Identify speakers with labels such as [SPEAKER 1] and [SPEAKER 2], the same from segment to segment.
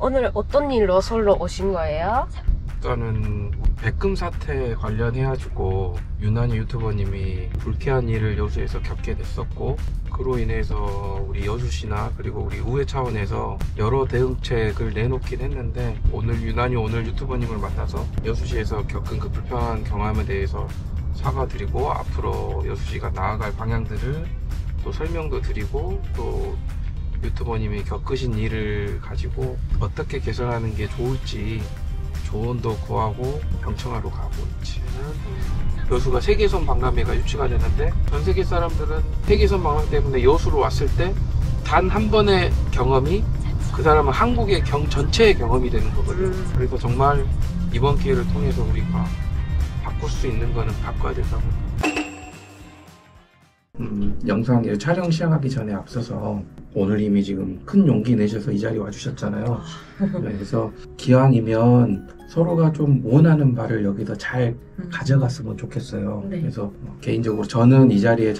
[SPEAKER 1] 오늘 어떤 일로 서울로 오신 거예요?
[SPEAKER 2] 일단은 백금 사태 관련해가지고 유난히 유튜버님이 불쾌한 일을 여수에서 겪게 됐었고, 그로 인해서 우리 여수시나 그리고 우리 의회 차원에서 여러 대응책을 내놓긴 했는데, 오늘 유튜버님을 만나서 여수시에서 겪은 그 불편한 경험에 대해서 사과드리고, 앞으로 여수시가 나아갈 방향들을 또 설명도 드리고, 또 유튜버님이 겪으신 일을 가지고 어떻게 개선하는 게 좋을지 조언도 구하고 경청하러 가고 있지는. 여수가 세계선 박람회가 유치가 되는데, 전 세계 사람들은 세계선 박람 때문에 여수로 왔을 때 단 한 번의 경험이 그 사람은 한국의 전체의 경험이 되는 거거든요. 그래서 정말 이번 기회를 통해서 우리가 바꿀 수 있는 거는 바꿔야 된다고. 영상 촬영 시작하기 전에 앞서서 오늘 이미 지금 큰 용기 내셔서 이 자리에 와주셨잖아요. 그래서 기왕이면 서로가 좀 원하는 바를 여기서 잘 가져갔으면 좋겠어요.
[SPEAKER 1] 네.
[SPEAKER 2] 그래서 개인적으로 저는 이 자리에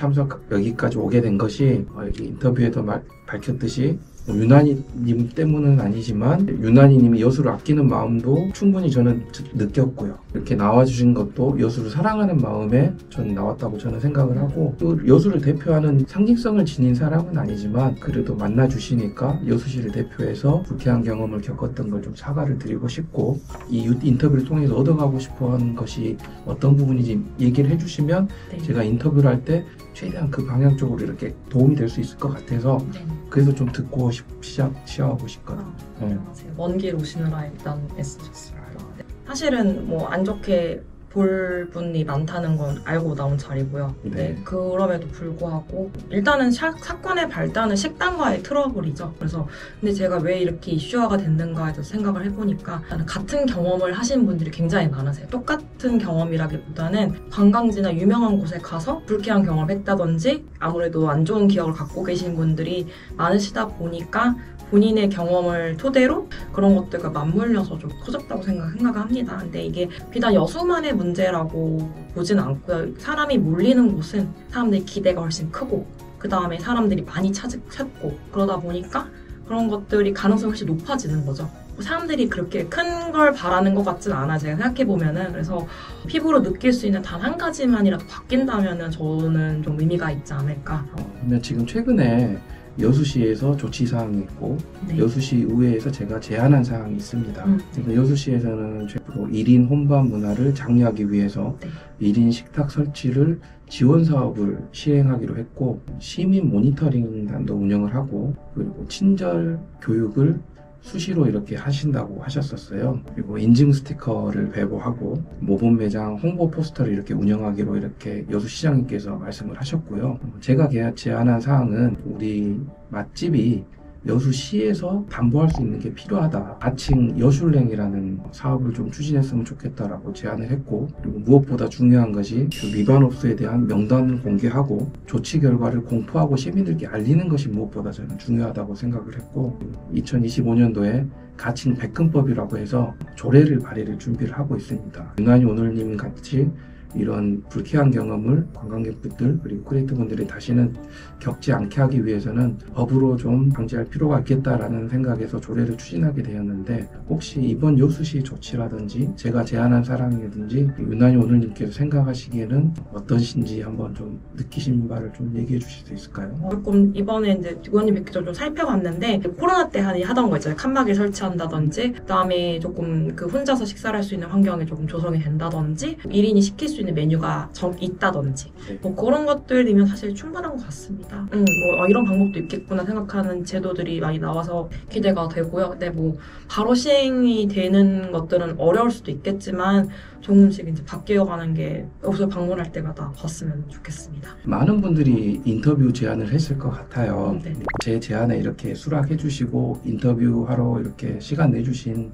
[SPEAKER 2] 여기까지 오게 된 것이 여기 인터뷰에도 밝혔듯이 유난히님 때문은 아니지만 유난히님이 여수를 아끼는 마음도 충분히 저는 느꼈고요. 이렇게 나와주신 것도 여수를 사랑하는 마음에 저는 나왔다고 저는 생각을 하고, 또 여수를 대표하는 상징성을 지닌 사람은 아니지만 그래도 만나주시니까 여수시를 대표해서 불쾌한 경험을 겪었던 걸 좀 사과를 드리고 싶고, 이 인터뷰를 통해서 얻어가고 싶어 하는 것이 어떤 부분인지 얘기를 해주시면
[SPEAKER 1] 네.
[SPEAKER 2] 제가 인터뷰를 할 때 최대한 그 방향 쪽으로 이렇게 도움이 될 수 있을 것 같아서
[SPEAKER 1] 네.
[SPEAKER 2] 그래서 좀 듣고 시작하고 싶거든요. 네.
[SPEAKER 3] 먼 길 오시느라 일단 애쓰셨어요. 네. 사실은 뭐 안 좋게 볼 분이 많다는 건 알고 나온 자리고요.
[SPEAKER 2] 네.
[SPEAKER 3] 네, 그럼에도 불구하고 일단은 사건의 발단은 식당과의 트러블이죠. 그래서 근데 제가 왜 이렇게 이슈화가 됐는가에 대해서 생각을 해보니까 같은 경험을 하신 분들이 굉장히 많으세요. 똑같은 경험이라기보다는 관광지나 유명한 곳에 가서 불쾌한 경험을 했다든지 아무래도 안 좋은 기억을 갖고 계신 분들이 많으시다 보니까 본인의 경험을 토대로 그런 것들과 맞물려서 좀 커졌다고 생각합니다. 근데 이게 비단 여수만의 문제라고 보진 않고요. 사람이 몰리는 곳은 사람들의 기대가 훨씬 크고, 그 다음에 사람들이 많이 찾고, 그러다 보니까 그런 것들이 가능성이 훨씬 높아지는 거죠. 사람들이 그렇게 큰 걸 바라는 것 같진 않아, 제가 생각해보면은. 그래서 피부로 느낄 수 있는 단 한 가지만이라도 바뀐다면은 저는 좀 의미가 있지 않을까.
[SPEAKER 2] 그러면 지금 최근에 여수시에서 조치사항이 있고,
[SPEAKER 3] 네.
[SPEAKER 2] 여수시 의회에서 제가 제안한 사항이 있습니다. 그래서 여수시에서는 최초로 1인 혼밥 문화를 장려하기 위해서
[SPEAKER 3] 네.
[SPEAKER 2] 1인 식탁 설치를 지원 사업을 시행하기로 했고, 시민 모니터링단도 운영을 하고, 그리고 친절 교육을 수시로 이렇게 하신다고 하셨었어요. 그리고 인증 스티커를 배부하고 모범 매장 홍보 포스터를 이렇게 운영하기로 이렇게 여수시장님께서 말씀을 하셨고요. 제가 제안한 사항은 우리 맛집이 여수시에서 담보할 수 있는 게 필요하다. 아칭 여슐랭이라는 사업을 좀 추진했으면 좋겠다라고 제안을 했고, 그리고 무엇보다 중요한 것이 그 위반 업소에 대한 명단을 공개하고 조치 결과를 공포하고 시민들께 알리는 것이 무엇보다 저는 중요하다고 생각을 했고, 2025년도에 가칭 백금법이라고 해서 조례를 발의를 준비를 하고 있습니다. 유난히 오늘님 같이 이런 불쾌한 경험을 관광객분들 그리고 크리에이터분들이 다시는 겪지 않게 하기 위해서는 법으로 좀 방지할 필요가 있겠다라는 생각에서 조례를 추진하게 되었는데, 혹시 이번 여수시 조치라든지 제가 제안한 사항이라든지 유난히 오늘님께서 생각하시기에는 어떠신지 한번 좀 느끼신 바를 좀 얘기해 주실 수 있을까요?
[SPEAKER 3] 조금 이번에 이제 의원님 뵙기도 좀 살펴봤는데, 코로나 때 하던 거 있잖아요. 칸막이 설치한다든지, 그다음에 조금 그 혼자서 식사를 할 수 있는 환경이 조금 조성이 된다든지, 1인이 시킬 수 있는 메뉴가 있다든지,
[SPEAKER 2] 네.
[SPEAKER 3] 뭐 그런 것들이면 사실 충분한 것 같습니다. 뭐 이런 방법도 있겠구나 생각하는 제도들이 많이 나와서 기대가 되고요. 근데 뭐 바로 시행이 되는 것들은 어려울 수도 있겠지만 조금씩 이제 바뀌어가는 게 여기서 방문할 때마다 봤으면 좋겠습니다.
[SPEAKER 2] 많은 분들이 인터뷰 제안을 했을 것 같아요.
[SPEAKER 3] 네.
[SPEAKER 2] 제 제안에 이렇게 수락해 주시고 인터뷰하러 이렇게 시간 내주신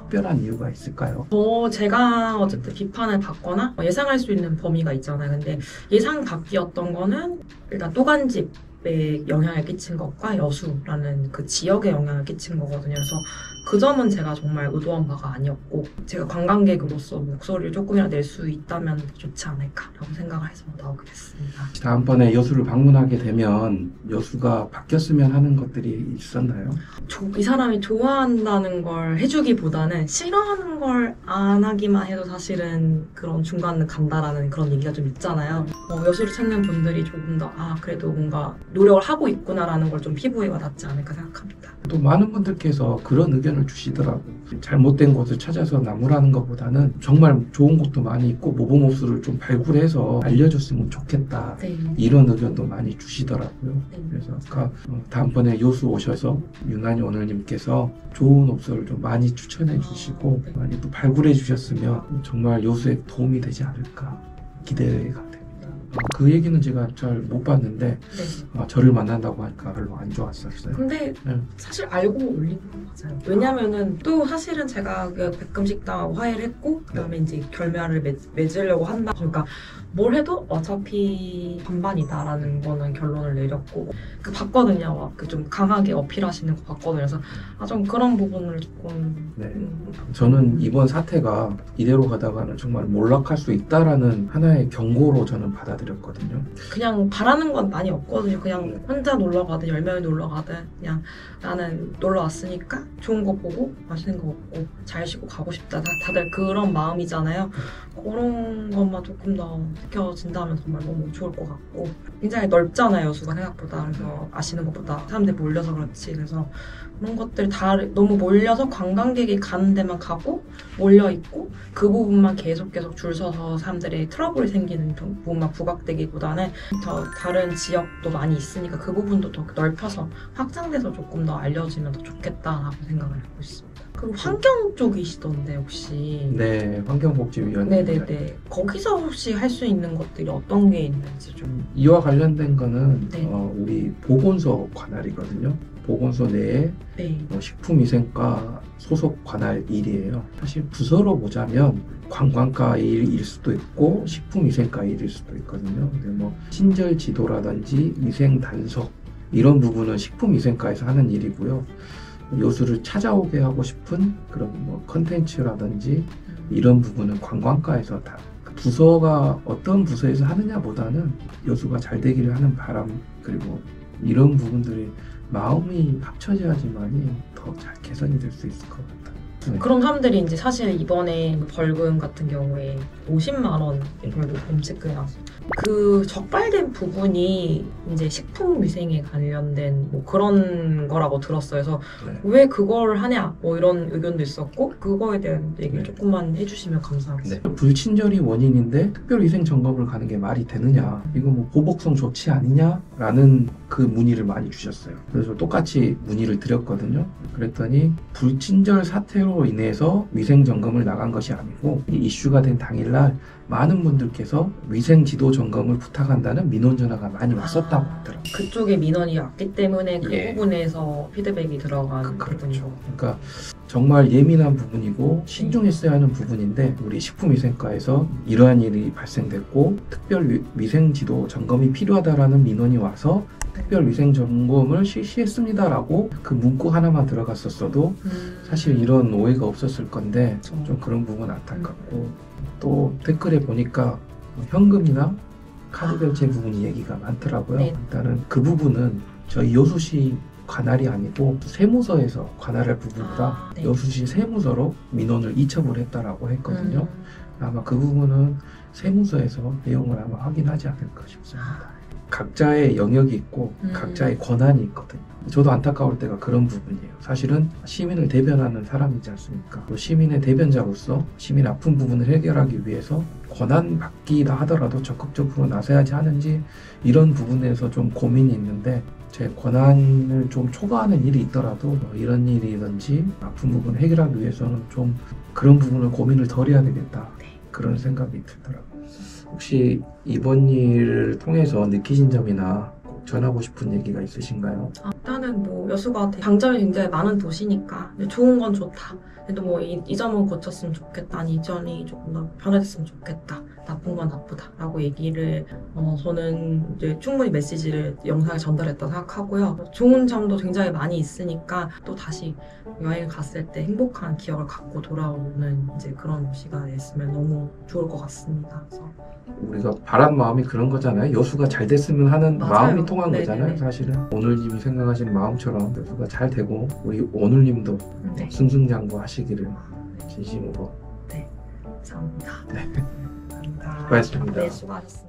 [SPEAKER 2] 특별한 이유가 있을까요?
[SPEAKER 3] 제가 어쨌든 비판을 받거나 예상할 수 있는 범위가 있잖아요. 근데 예상 밖이었던 거는 일단 또간집에 영향을 끼친 것과 여수라는 그 지역에 영향을 끼친 거거든요. 그래서 그 점은 제가 정말 의도한 바가 아니었고 제가 관광객으로서 목소리를 조금이라도 낼 수 있다면 좋지 않을까라고 생각을 해서 나오게 됐습니다.
[SPEAKER 2] 다음번에 여수를 방문하게 되면 여수가 바뀌었으면 하는 것들이 있었나요?
[SPEAKER 3] 이 사람이 좋아한다는 걸 해주기보다는 싫어하는 걸 안 하기만 해도 사실은 그런 중간은 간다라는 그런 얘기가 좀 있잖아요. 여수를 찾는 분들이 조금 더 그래도 뭔가 노력을 하고 있구나라는 걸 좀 피부에 와닿지 않을까 생각합니다.
[SPEAKER 2] 또 많은 분들께서 그런 의견을 주시더라고요. 잘못된 곳을 찾아서 나무라는 것보다는 정말 좋은 곳도 많이 있고 모범호수를 좀 발굴해서 알려줬으면 좋겠다.
[SPEAKER 3] 네.
[SPEAKER 2] 이런 의견도 많이 주시더라고요.
[SPEAKER 3] 네.
[SPEAKER 2] 그래서 아까 다음번에 여수 오셔서 유난히 오늘님께서 좋은 옥수를 좀 많이 추천해 주시고
[SPEAKER 3] 네.
[SPEAKER 2] 많이 또 발굴해 주셨으면 정말 여수에 도움이 되지 않을까 기대가 됩니다. 그 얘기는 제가 잘 못 봤는데
[SPEAKER 3] 네.
[SPEAKER 2] 저를 만난다고 하니까 별로 안 좋았었어요.
[SPEAKER 3] 근데
[SPEAKER 2] 네.
[SPEAKER 3] 사실 알고 올린 건 맞아요. 왜냐면은 또 사실은 제가 그 백금식당하고 화해를 했고 그다음에 이제 결말을 맺으려고 한다. 그러니까 뭘 해도 어차피 반반이다라는 거는 결론을 내렸고 봤거든요. 좀 강하게 어필하시는 거 봤거든요. 그래서 좀 그런 부분을 조금
[SPEAKER 2] 네. 저는 이번 사태가 이대로 가다가는 정말 몰락할 수 있다라는 하나의 경고로 저는 받아들였거든요.
[SPEAKER 3] 그냥 바라는 건 많이 없거든요. 그냥 혼자 놀러 가든 10명이 놀러 가든 그냥 나는 놀러 왔으니까 좋은 거 보고 맛있는 거 먹고 잘 쉬고 가고 싶다. 다들 그런 마음이잖아요. 그런 것만 조금 더 느껴진다면 정말 너무 좋을 것 같고 굉장히 넓잖아요. 여수가 생각보다. 그래서 아시는 것보다 사람들이 몰려서 그렇지. 그래서 그런 것들 다 너무 몰려서 관광객이 가는 데만 가고 몰려있고 그 부분만 계속 줄 서서 사람들이 트러블이 생기는 부분만 부각되기보다는 더 다른 지역도 많이 있으니까 그 부분도 더 넓혀서 확장돼서 조금 더 알려지면 더 좋겠다라고 생각을 하고 있습니다. 그리고 환경 쪽이시던데 혹시
[SPEAKER 2] 네, 환경복지위원회.
[SPEAKER 3] 네네네. 거기서 혹시 할 수 있는 것들이 어떤 게 있는지 좀.
[SPEAKER 2] 이와 관련된 거는
[SPEAKER 3] 네.
[SPEAKER 2] 우리 보건소 관할이거든요. 보건소 내에
[SPEAKER 3] 네.
[SPEAKER 2] 식품위생과 소속 관할 일이에요. 사실 부서로 보자면 관광과 일일 수도 있고 식품위생과 일일 수도 있거든요. 근데 친절 지도라든지 위생 단속 이런 부분은 식품위생과에서 하는 일이고요. 여수를 찾아오게 하고 싶은 그런 컨텐츠라든지 이런 부분은 관광과에서 다 부서가 어떤 부서에서 하느냐보다는 여수가 잘 되기를 하는 바람 그리고 이런 부분들이 마음이 합쳐져야지만이 더 잘 개선이 될 수 있을 것 같아요.
[SPEAKER 3] 그럼 사람들이 이제 사실 이번에 벌금 같은 경우에 50만 원 벌금 범칙금이 나왔어요. 그 적발된 부분이 이제 식품위생에 관련된 그런 거라고 들었어요. 그래서
[SPEAKER 2] 네.
[SPEAKER 3] 왜 그걸 하냐 이런 의견도 있었고 그거에 대한 얘기
[SPEAKER 2] 네.
[SPEAKER 3] 조금만 해주시면 감사하겠습니다.
[SPEAKER 2] 네. 불친절이 원인인데 특별위생 점검을 가는 게 말이 되느냐 이거 보복성 조치 아니냐라는 그 문의를 많이 주셨어요. 그래서 똑같이 문의를 드렸거든요. 그랬더니 불친절 사태로 인해서 위생 점검을 나간 것이 아니고 이슈가 된 당일날 많은 분들께서 위생 지도 점검을 부탁한다는 민원 전화가 많이 왔었다고 하더라고요.
[SPEAKER 3] 그쪽에 민원이 왔기 때문에 그
[SPEAKER 2] 예.
[SPEAKER 3] 부분에서 피드백이 들어간
[SPEAKER 2] 그렇죠. 그러니까 정말 예민한 부분이고 신중했어야 하는 부분인데 우리 식품위생과에서 이러한 일이 발생됐고 특별 위생 지도 점검이 필요하다라는 민원이 와서 특별 위생 점검을 실시했습니다라고 그 문구 하나만 들어갔었어도 사실 이런 오해가 없었을 건데 좀 그런 부분 안타깝고 또 댓글에 보니까 현금이나 카드 결제 부분이 얘기가 많더라고요.
[SPEAKER 3] 네.
[SPEAKER 2] 일단은 그 부분은 저희 여수시 관할이 아니고 세무서에서 관할할 부분이라
[SPEAKER 3] 네.
[SPEAKER 2] 여수시 세무서로 민원을 이첩을 했다라고 했거든요. 아마 그 부분은 세무서에서 내용을 아마 확인하지 않을까 싶습니다. 각자의 영역이 있고 각자의 권한이 있거든요. 저도 안타까울 때가 그런 부분이에요. 사실은 시민을 대변하는 사람이지 않습니까? 또 시민의 대변자로서 시민 아픈 부분을 해결하기 위해서 권한 받기다 하더라도 적극적으로 나서야지 하는지 이런 부분에서 좀 고민이 있는데 제 권한을 좀 초과하는 일이 있더라도 이런 일이든지 아픈 부분을 해결하기 위해서는 좀 그런 부분을 고민을 덜 해야 되겠다. 그런 생각이 들더라고요. 혹시 이번 일을 통해서 느끼신 점이나 꼭 전하고 싶은 얘기가 있으신가요?
[SPEAKER 3] 일단은 뭐 여수가 장점이 굉장히 많은 도시니까 좋은 건 좋다. 그래도 뭐 이 점은 고쳤으면 좋겠다. 아니, 이 점이 조금 더 변화됐으면 좋겠다. 나쁜 건 나쁘다라고 얘기를 저는 이제 충분히 메시지를 영상에 전달했다 생각하고요. 좋은 점도 굉장히 많이 있으니까 또 다시 여행 갔을 때 행복한 기억을 갖고 돌아오는 이제 그런 도시가 됐으면 너무 좋을 것 같습니다. 그래서
[SPEAKER 2] 우리가 바란 마음이 그런 거잖아요. 여수가 잘 됐으면 하는
[SPEAKER 3] 맞아요.
[SPEAKER 2] 마음이 통한
[SPEAKER 3] 네네네.
[SPEAKER 2] 거잖아요. 사실은 오늘님이 생각하시는 마음처럼 여수가 잘 되고 우리 오늘님도
[SPEAKER 3] 네.
[SPEAKER 2] 승승장구하시기를 진심으로
[SPEAKER 3] 감사합니다.
[SPEAKER 2] 네.
[SPEAKER 3] 감사합니다.
[SPEAKER 2] 수고하셨습니다.
[SPEAKER 3] 네, 수고하셨습니다.